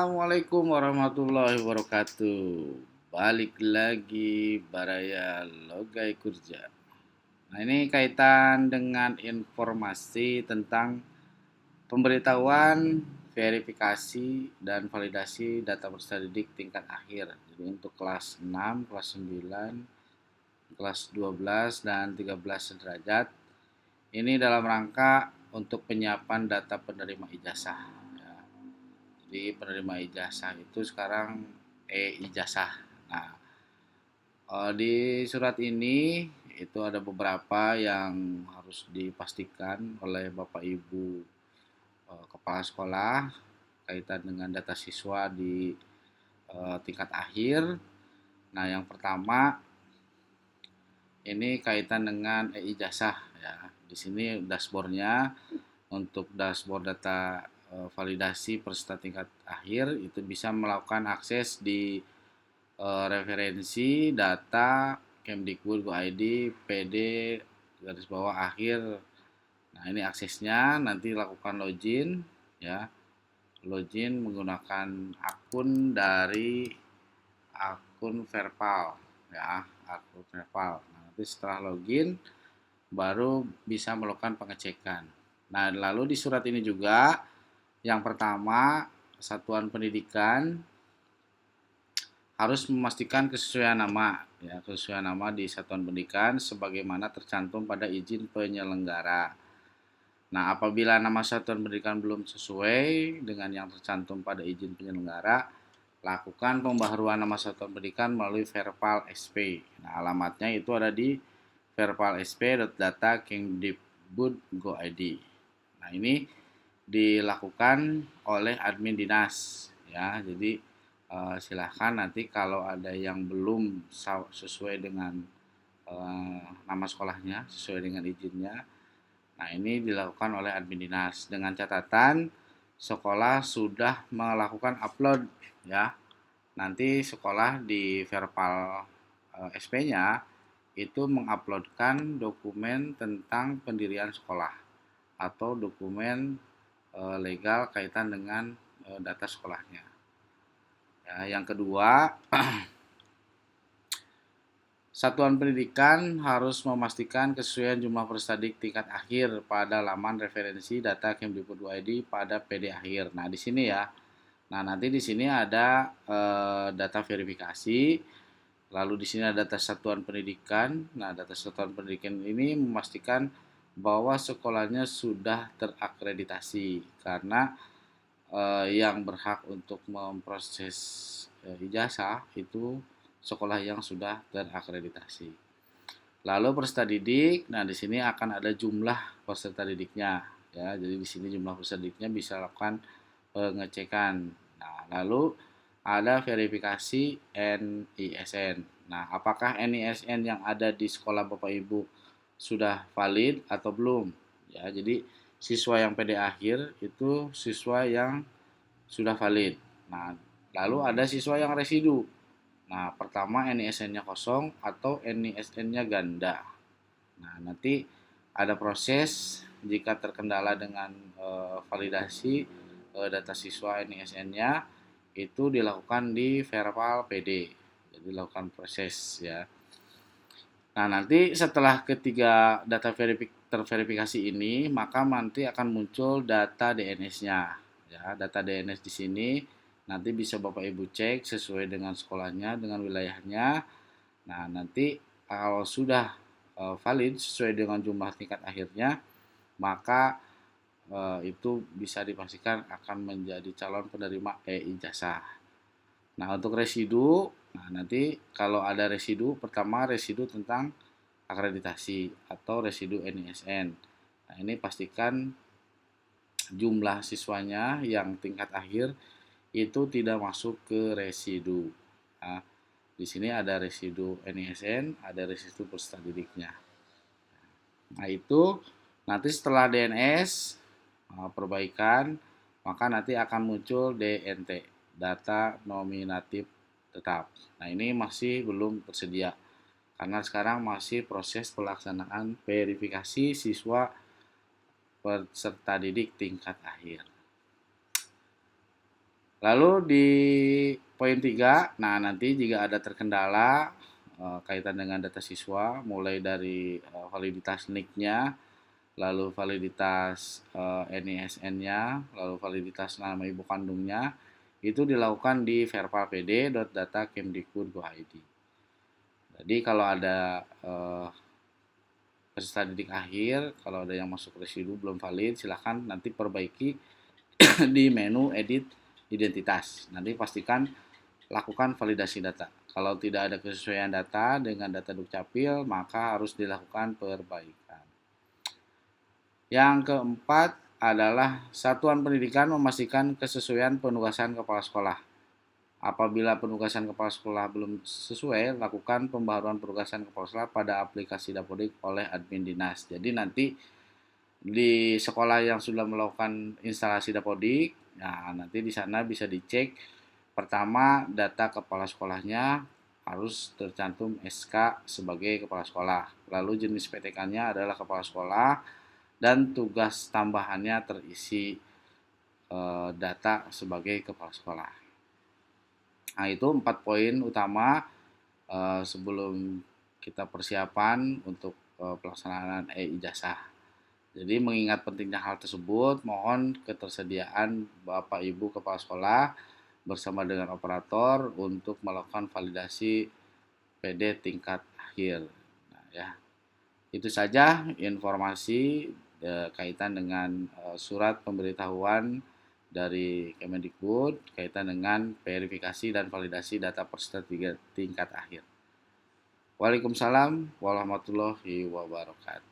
Assalamualaikum warahmatullahi wabarakatuh. Balik lagi Baraya Logai Kurja. Nah, ini kaitan dengan informasi tentang pemberitahuan, verifikasi, dan validasi data peserta didik tingkat akhir. Jadi untuk kelas 6, kelas 9, kelas 12, dan 13 sederajat. Ini dalam rangka untuk penyiapan data penerima ijazah. Ya. Jadi penerima ijazah itu sekarang e-ijazah. Nah, di surat ini itu ada beberapa yang harus dipastikan oleh Bapak Ibu kepala sekolah kaitan dengan data siswa di tingkat akhir. Nah, yang pertama ini kaitan dengan e-ijazah ya. Di sini dashboardnya untuk dashboard data validasi peserta tingkat akhir itu bisa melakukan akses di referensi data Kemdikbud.go.id PD garis bawah akhir. Nah, ini aksesnya nanti lakukan login ya. Login menggunakan akun dari akun Verpal ya, akun Verpal. Nah, nanti setelah login baru bisa melakukan pengecekan. Nah, lalu di surat ini juga yang pertama satuan pendidikan harus memastikan kesesuaian nama ya, kesesuaian nama di satuan pendidikan sebagaimana tercantum pada izin penyelenggara. Nah, apabila nama satuan pendidikan belum sesuai dengan yang tercantum pada izin penyelenggara, lakukan pembaharuan nama satuan pendidikan melalui Verpal SP. Nah, alamatnya itu ada di verpalsp.data.kemdikbud.go.id. Nah, ini dilakukan oleh admin dinas ya. Jadi silahkan nanti kalau ada yang belum sesuai dengan nama sekolahnya, sesuai dengan izinnya. Nah, ini dilakukan oleh admin dinas dengan catatan sekolah sudah melakukan upload ya. Nanti sekolah di Verpal SP-nya itu menguploadkan dokumen tentang pendirian sekolah atau dokumen legal kaitan dengan data sekolahnya. Ya, yang kedua, satuan pendidikan harus memastikan kesesuaian jumlah peserta didik tingkat akhir pada laman referensi data Kemdikbud.go.id pada PD akhir. Nah, di sini ya. Nah, nanti di sini ada data verifikasi. Lalu di sini ada data satuan pendidikan. Nah, data satuan pendidikan ini memastikan bahwa sekolahnya sudah terakreditasi karena yang berhak untuk memproses ijazah itu sekolah yang sudah terakreditasi. Lalu peserta didik, nah di sini akan ada jumlah peserta didiknya ya. Jadi di sini jumlah peserta didiknya bisa lakukan pengecekan. Nah, lalu ada verifikasi NISN. Nah, apakah NISN yang ada di sekolah Bapak Ibu sudah valid atau belum? Ya, jadi siswa yang PD akhir itu siswa yang sudah valid. Nah, lalu ada siswa yang residu. Nah, pertama NISN-nya kosong atau NISN-nya ganda. Nah, nanti ada proses jika terkendala dengan validasi data siswa NISN-nya itu dilakukan di Verpal PD. Jadi dilakukan proses ya. Nah, nanti setelah ketiga data terverifikasi ini, maka nanti akan muncul data DNS-nya. Ya, data DNS di sini nanti bisa Bapak Ibu cek sesuai dengan sekolahnya, dengan wilayahnya. Nah, nanti kalau sudah valid sesuai dengan jumlah tingkat akhirnya, maka itu bisa dipastikan akan menjadi calon penerima e-ijazah. Nah, untuk residu, nah nanti kalau ada residu, pertama residu tentang akreditasi atau residu NISN. Nah, ini pastikan jumlah siswanya yang tingkat akhir itu tidak masuk ke residu. Nah, di sini ada residu NISN, ada residu peserta didiknya. Nah, itu nanti setelah DNS perbaikan, maka nanti akan muncul DNT, data nominatif tetap. Nah, ini masih belum tersedia karena sekarang masih proses pelaksanaan verifikasi siswa peserta didik tingkat akhir. Lalu di poin 3, nah nanti jika ada terkendala kaitan dengan data siswa, mulai dari validitas NIK-nya, lalu validitas NISN-nya, lalu validitas nama ibu kandungnya, itu dilakukan di vervalpd.data.kemdikbud.go.id. Jadi kalau ada peserta didik akhir, kalau ada yang masuk residu belum valid, silahkan nanti perbaiki di menu edit identitas. Nanti pastikan lakukan validasi data. Kalau tidak ada kesesuaian data dengan data Dukcapil, maka harus dilakukan perbaikan. Yang keempat adalah satuan pendidikan memastikan kesesuaian penugasan kepala sekolah. Apabila penugasan kepala sekolah belum sesuai, lakukan pembaharuan penugasan kepala sekolah pada aplikasi Dapodik oleh admin dinas. Jadi nanti di sekolah yang sudah melakukan instalasi Dapodik, nah nanti di sana bisa dicek. Pertama, data kepala sekolahnya harus tercantum SK sebagai kepala sekolah. Lalu jenis PTK-nya adalah kepala sekolah dan tugas tambahannya terisi data sebagai kepala sekolah. Nah, itu 4 poin utama sebelum kita persiapan untuk pelaksanaan e-ijazah. Jadi mengingat pentingnya hal tersebut, mohon ketersediaan Bapak Ibu Kepala Sekolah bersama dengan operator untuk melakukan validasi PD tingkat akhir. Nah, ya, itu saja informasi kaitan dengan surat pemberitahuan dari Kemendikbud kaitan dengan verifikasi dan validasi data peserta tingkat akhir. Waalaikumsalam warahmatullahi wabarakatuh.